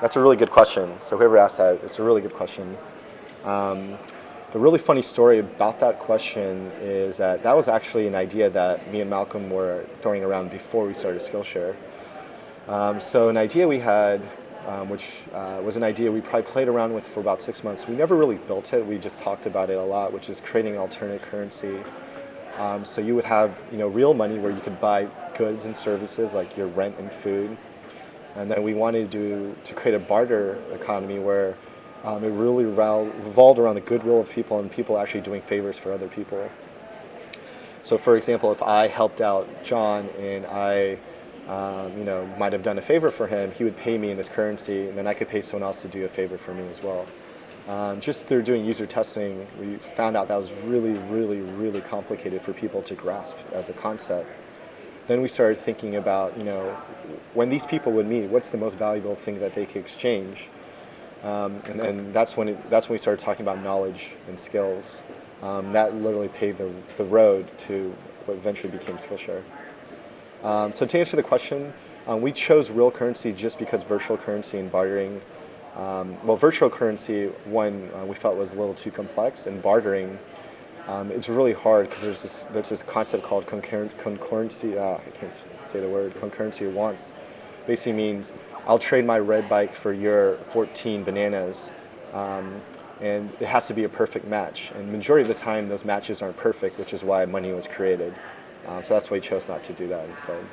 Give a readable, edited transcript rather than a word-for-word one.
That's a really good question. So whoever asked that, it's a really good question. The really funny story about that question is that was actually an idea that me and Malcolm were throwing around before we started Skillshare. So an idea we had, which was an idea we probably played around with for about 6 months. We never really built it. We just talked about it a lot, which is creating an alternate currency. So you would have, real money where you could buy goods and services like your rent and food. And then we wanted to create a barter economy where it really revolved around the goodwill of people and people actually doing favors for other people. So for example, if I helped out John and I might have done a favor for him, he would pay me in this currency, and then I could pay someone else to do a favor for me as well. Just through doing user testing, we found out that was really, really, really complicated for people to grasp as a concept. Then we started thinking about, when these people would meet, what's the most valuable thing that they could exchange? And then that's when we started talking about knowledge and skills. That literally paved the road to what eventually became Skillshare. So to answer the question, we chose real currency just because virtual currency and bartering, virtual currency, we felt was a little too complex, and bartering, it's really hard because there's this concept called concurrency. I can't say the word. Concurrency of wants. Basically means I'll trade my red bike for your 14 bananas, and it has to be a perfect match. And the majority of the time, those matches aren't perfect, which is why money was created. So that's why we chose not to do that instead.